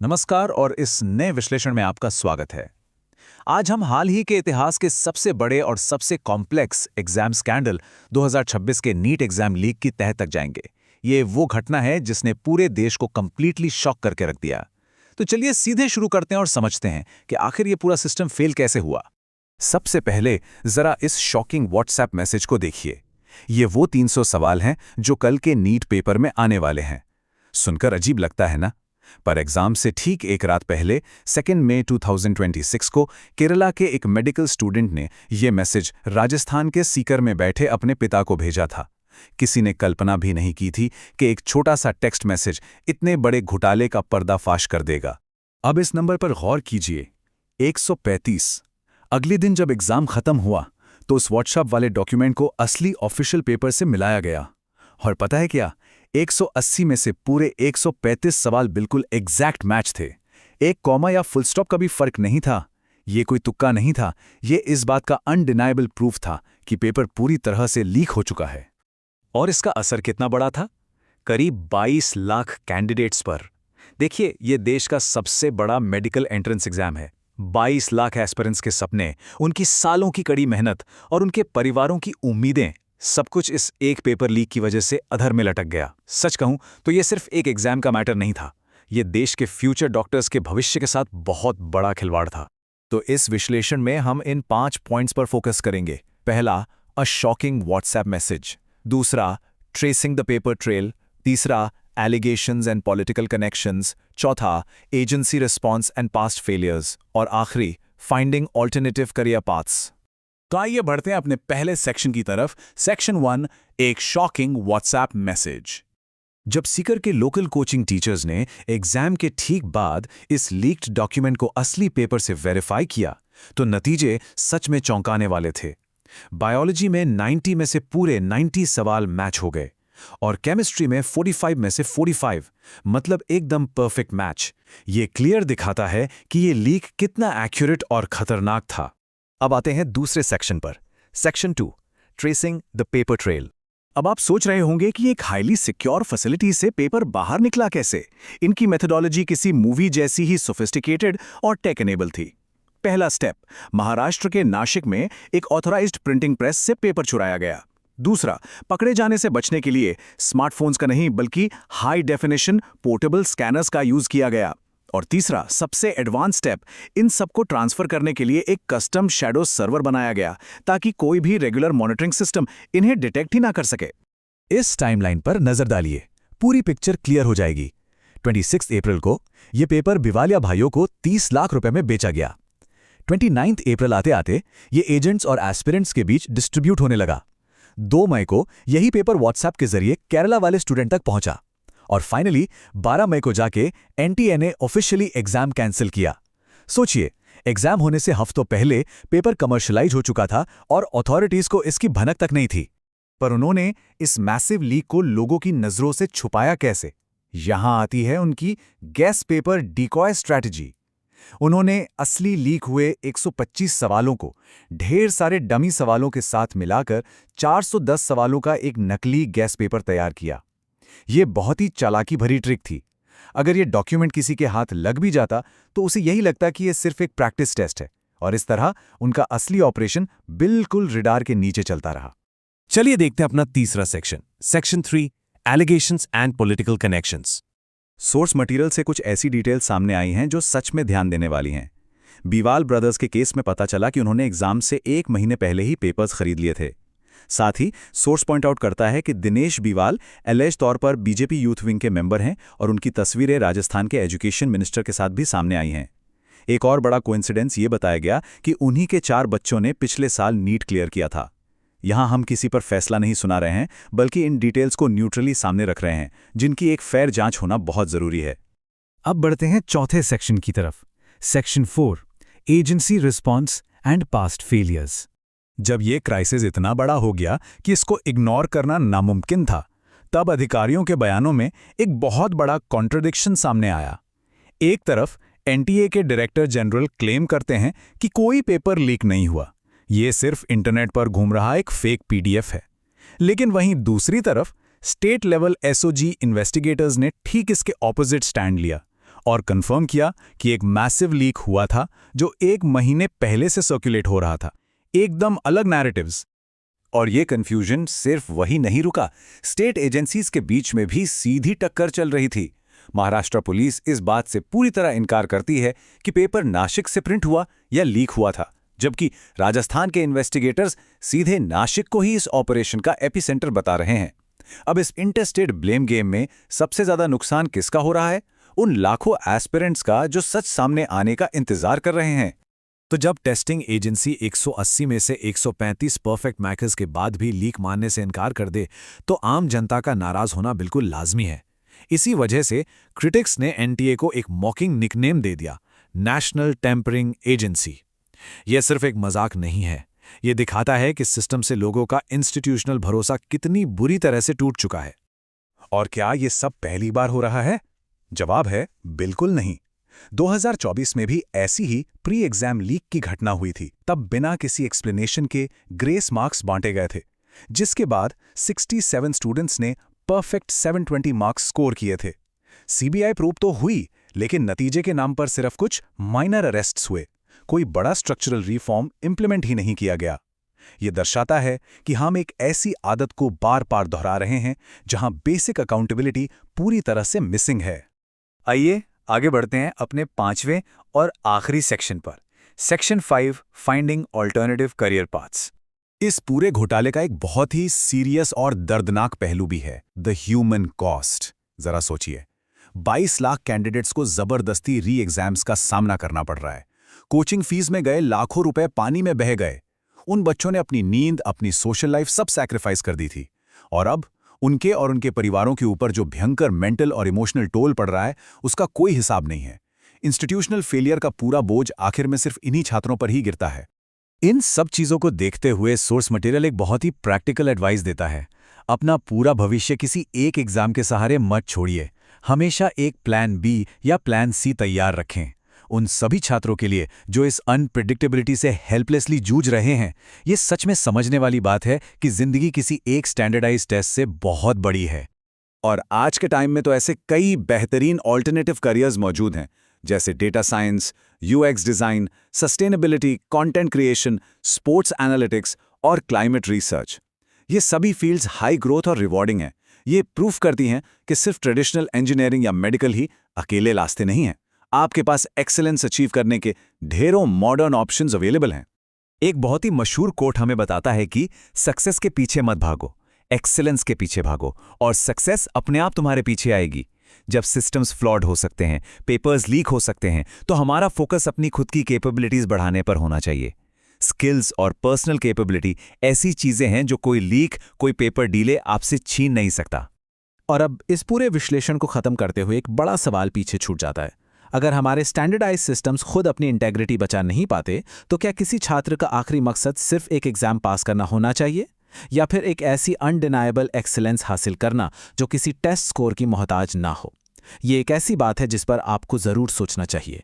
नमस्कार और इस नए विश्लेषण में आपका स्वागत है। आज हम हाल ही के इतिहास के सबसे बड़े और सबसे कॉम्प्लेक्स एग्जाम स्कैंडल 2026 के नीट एग्जाम लीक की तह तक जाएंगे। ये वो घटना है जिसने पूरे देश को कंप्लीटली शॉक करके रख दिया। तो चलिए सीधे शुरू करते हैं और समझते हैं कि आखिर ये पूरा सिस्टम फेल कैसे हुआ। सबसे पहले जरा इस शॉकिंग व्हाट्सएप मैसेज को देखिए। ये वो 300 सवाल हैं जो कल के नीट पेपर में आने वाले हैं। सुनकर अजीब लगता है ना, पर एग्जाम से ठीक एक रात पहले 2 मई 2026 को केरला के एक मेडिकल स्टूडेंट ने यह मैसेज राजस्थान के सीकर में बैठे अपने पिता को भेजा था। किसी ने कल्पना भी नहीं की थी कि एक छोटा सा टेक्स्ट मैसेज इतने बड़े घोटाले का पर्दाफाश कर देगा। अब इस नंबर पर गौर कीजिए, 135। अगले दिन जब एग्जाम खत्म हुआ तो उस व्हाट्सएप वाले डॉक्यूमेंट को असली ऑफिशियल पेपर से मिलाया गया। और पता है क्या, 180 में से पूरे 135 सवाल बिल्कुल एग्जैक्ट मैच थे। एक कॉमा या फुल स्टॉप का भी फर्क नहीं था। ये कोई तुक्का नहीं था, ये इस बात का अनडिनाइबल प्रूफ था कि पेपर पूरी तरह से लीक हो चुका है। और इसका असर कितना बड़ा था? करीब 22 लाख कैंडिडेट्स पर। देखिए, ये देश का सबसे बड़ा मेडिकल एंट्रेंस एग्जाम है। 22 लाख एस्पिरेंट्स के सपने, उनकी सालों की कड़ी मेहनत और उनके परिवारों की उम्मीदें, सब कुछ इस एक पेपर लीक की वजह से अधर में लटक गया। सच कहूं तो ये सिर्फ एक एग्जाम का मैटर नहीं था, ये देश के फ्यूचर डॉक्टर्स के भविष्य के साथ बहुत बड़ा खिलवाड़ था। तो इस विश्लेषण में हम इन 5 पॉइंट्स पर फोकस करेंगे। पहला, अ शॉकिंग व्हाट्सएप मैसेज। दूसरा, ट्रेसिंग द पेपर ट्रेल। तीसरा, एलिगेशंस एंड पॉलिटिकल कनेक्शंस। चौथा, agency response and past failures. और आखिरी, फाइंडिंग ऑल्टरनेटिव करियर पाथ्स। तो आइए बढ़ते हैं अपने पहले सेक्शन की तरफ। सेक्शन 1, एक शॉकिंग व्हाट्सएप मैसेज। जब सीकर के लोकल कोचिंग टीचर्स ने एग्जाम के ठीक बाद इस लीक्ड डॉक्यूमेंट को असली पेपर से वेरीफाई किया तो नतीजे सच में चौंकाने वाले थे। बायोलॉजी में 90 में से पूरे 90 सवाल मैच हो गए और केमिस्ट्री में 45 में से 45, मतलब एकदम परफेक्ट मैच। ये क्लियर दिखाता है कि ये लीक कितना एक्यूरेट और खतरनाक था। अब आते हैं दूसरे सेक्शन पर। Section 2, tracing the paper trail. अब आप सोच रहे होंगे कि एक हाईली सिक्योर फैसिलिटी से पेपर बाहर निकला कैसे। इनकी मेथोडोलॉजी किसी मूवी जैसी ही सोफिस्टिकेटेड और टेक एनेबल थी। पहला स्टेप, महाराष्ट्र के नासिक में एक ऑथराइज्ड प्रिंटिंग प्रेस से पेपर चुराया गया। दूसरा, पकड़े जाने से बचने के लिए स्मार्टफोन्स का नहीं बल्कि हाई डेफिनेशन पोर्टेबल स्कैनर्स का यूज किया गया। और तीसरा, सबसे एडवांस स्टेप, इन सबको ट्रांसफर करने के लिए एक कस्टम शैडो सर्वर बनाया गया ताकि कोई भी रेगुलर मॉनिटरिंग सिस्टम इन्हें डिटेक्ट ही ना कर सके। इस टाइमलाइन पर नजर डालिए, पूरी पिक्चर क्लियर हो जाएगी। 26 अप्रैल को यह पेपर बिवालिया भाइयों को 30 लाख रुपए में बेचा गया। 29 अप्रैल आते आते ये एजेंट्स और एस्पिरेंट्स के बीच डिस्ट्रीब्यूट होने लगा। 2 मई को यही पेपर व्हाट्सएप के जरिए केरला वाले स्टूडेंट तक पहुंचा और फाइनली 12 मई को जाके एनटीए ने ऑफिशियली एग्जाम कैंसिल किया। सोचिए, एग्जाम होने से हफ्तों पहले पेपर कमर्शियलाइज हो चुका था और अथॉरिटीज को इसकी भनक तक नहीं थी। पर उन्होंने इस मैसिव लीक को लोगों की नजरों से छुपाया कैसे? यहां आती है उनकी गैस पेपर डिकॉय स्ट्रैटेजी। उन्होंने असली लीक हुए 125 सवालों को ढेर सारे डमी सवालों के साथ मिलाकर 410 सवालों का एक नकली गैस पेपर तैयार किया। ये बहुत ही चालाकी भरी ट्रिक थी। अगर ये डॉक्यूमेंट किसी के हाथ लग भी जाता तो उसे यही लगता कि ये सिर्फ एक प्रैक्टिस टेस्ट है और इस तरह उनका असली ऑपरेशन बिल्कुल रिडार के नीचे चलता रहा। चलिए देखते हैं अपना तीसरा section. Section 3, allegations and political connections. Source material से कुछ ऐसी डिटेल्स सामने आई हैं जो सच में ध्यान देने वाली हैं। बीवाल ब्रदर्स के केस में पता चला कि उन्होंने एग्जाम से 1 महीने पहले ही पेपर्स खरीद लिए थे। साथ ही सोर्स पॉइंट आउट करता है कि दिनेश बीवाल एलिज तौर पर बीजेपी यूथ विंग के मेंबर हैं और उनकी तस्वीरें राजस्थान के एजुकेशन मिनिस्टर के साथ भी सामने आई हैं। एक और बड़ा कोइंसिडेंस ये बताया गया कि उन्हीं के 4 बच्चों ने पिछले साल नीट क्लियर किया था। यहां हम किसी पर फैसला नहीं सुना रहे हैं बल्कि इन डिटेल्स को न्यूट्रली सामने रख रहे हैं जिनकी एक फेयर जांच होना बहुत जरूरी है। अब बढ़ते हैं चौथे सेक्शन की तरफ। Section 4, agency response and past failures. जब ये क्राइसिस इतना बड़ा हो गया कि इसको इग्नोर करना नामुमकिन था, तब अधिकारियों के बयानों में एक बहुत बड़ा कॉन्ट्रडिक्शन सामने आया। एक तरफ एनटीए के डायरेक्टर जनरल क्लेम करते हैं कि कोई पेपर लीक नहीं हुआ, ये सिर्फ इंटरनेट पर घूम रहा एक फेक पीडीएफ है। लेकिन वहीं दूसरी तरफ स्टेट लेवल एसओजी इन्वेस्टिगेटर्स ने ठीक इसके ऑपोजिट स्टैंड लिया और कंफर्म किया कि एक मैसिव लीक हुआ था जो 1 महीने पहले से सर्कुलेट हो रहा था। एकदम अलग नैरेटिव्स। और ये कंफ्यूजन सिर्फ वही नहीं रुका, स्टेट एजेंसीज के बीच में भी सीधी टक्कर चल रही थी। महाराष्ट्र पुलिस इस बात से पूरी तरह इनकार करती है कि पेपर नासिक से प्रिंट हुआ या लीक हुआ था, जबकि राजस्थान के इन्वेस्टिगेटर्स सीधे नासिक को ही इस ऑपरेशन का एपिसेंटर बता रहे हैं। अब इस इंटरस्टेट ब्लेम गेम में सबसे ज्यादा नुकसान किसका हो रहा है? उन लाखों एस्पिरेंट्स का जो सच सामने आने का इंतजार कर रहे हैं। तो जब टेस्टिंग एजेंसी 180 में से 135 परफेक्ट मैकर्स के बाद भी लीक मानने से इनकार कर दे, तो आम जनता का नाराज होना बिल्कुल लाजमी है। इसी वजह से क्रिटिक्स ने एनटीए को एक मॉकिंग निकनेम दे दिया, नेशनल टेम्परिंग एजेंसी। यह सिर्फ एक मजाक नहीं है, यह दिखाता है कि सिस्टम से लोगों का इंस्टीट्यूशनल भरोसा कितनी बुरी तरह से टूट चुका है। और क्या ये सब पहली बार हो रहा है? जवाब है बिल्कुल नहीं। 2024 में भी ऐसी ही प्री एग्जाम लीक की घटना हुई थी। तब बिना किसी एक्सप्लेनेशन के ग्रेस मार्क्स बांटे गए थे, जिसके बाद 67 स्टूडेंट्स ने परफेक्ट 720 मार्क्स स्कोर किए थे। सीबीआई प्रूव तो हुई, लेकिन नतीजे के नाम पर सिर्फ कुछ माइनर अरेस्ट्स हुए। कोई बड़ा स्ट्रक्चरल रिफॉर्म इंप्लीमेंट ही नहीं किया गया। यह दर्शाता है कि हम एक ऐसी आदत को बार बार दोहरा रहे हैं जहां बेसिक अकाउंटेबिलिटी पूरी तरह से मिसिंग है। आइए आगे बढ़ते हैं अपने 5वें और आखिरी सेक्शन पर। Section 5, finding alternative career paths. इस पूरे घोटाले का एक बहुत ही सीरियस और दर्दनाक पहलू भी है, द ह्यूमन कॉस्ट। जरा सोचिए, 22 लाख कैंडिडेट्स को जबरदस्ती री एग्जाम्स का सामना करना पड़ रहा है। कोचिंग फीस में गए लाखों रुपए पानी में बह गए। उन बच्चों ने अपनी नींद, अपनी सोशल लाइफ सब सैक्रिफाइस कर दी थी, और अब उनके और उनके परिवारों के ऊपर जो भयंकर मेंटल और इमोशनल टोल पड़ रहा है, उसका कोई हिसाब नहीं है। इंस्टीट्यूशनल फेलियर का पूरा बोझ आखिर में सिर्फ इन्हीं छात्रों पर ही गिरता है। इन सब चीजों को देखते हुए सोर्स मटेरियल एक बहुत ही प्रैक्टिकल एडवाइस देता है। अपना पूरा भविष्य किसी एक एग्जाम के सहारे मत छोड़िए। हमेशा एक प्लान बी या प्लान सी तैयार रखें। उन सभी छात्रों के लिए जो इस अनप्रिडिक्टेबिलिटी से हेल्पलेसली जूझ रहे हैं, ये सच में समझने वाली बात है कि जिंदगी किसी एक स्टैंडर्डाइज्ड टेस्ट से बहुत बड़ी है। और आज के टाइम में तो ऐसे कई बेहतरीन ऑल्टरनेटिव करियर्स मौजूद हैं, जैसे data science, UX design, sustainability, content creation, sports analytics और क्लाइमेट रिसर्च। ये सभी फील्ड्स हाई ग्रोथ और रिवॉर्डिंग हैं। ये प्रूफ करती हैं कि सिर्फ ट्रेडिशनल इंजीनियरिंग या मेडिकल ही अकेले रास्ते नहीं हैं। आपके पास एक्सेलेंस अचीव करने के ढेरों मॉडर्न ऑप्शंस अवेलेबल हैं। एक बहुत ही मशहूर कोट हमें बताता है कि सक्सेस के पीछे मत भागो, एक्सेलेंस के पीछे भागो, और सक्सेस अपने आप तुम्हारे पीछे आएगी। जब सिस्टम्स फ्लॉड हो सकते हैं, पेपर्स लीक हो सकते हैं, तो हमारा फोकस अपनी खुद की कैपेबिलिटीज बढ़ाने पर होना चाहिए। स्किल्स और पर्सनल कैपेबिलिटी ऐसी चीजें हैं जो कोई लीक, कोई पेपर डीले आपसे छीन नहीं सकता। और अब इस पूरे विश्लेषण को खत्म करते हुए एक बड़ा सवाल पीछे छूट जाता है। अगर हमारे स्टैंडर्डाइज सिस्टम्स खुद अपनी इंटेग्रिटी बचा नहीं पाते, तो क्या किसी छात्र का आखिरी मकसद सिर्फ एक एग्जाम पास करना होना चाहिए, या फिर एक ऐसी अनडिनाएबल एक्सीलेंस हासिल करना जो किसी टेस्ट स्कोर की मोहताज ना हो? ये एक ऐसी बात है जिस पर आपको जरूर सोचना चाहिए।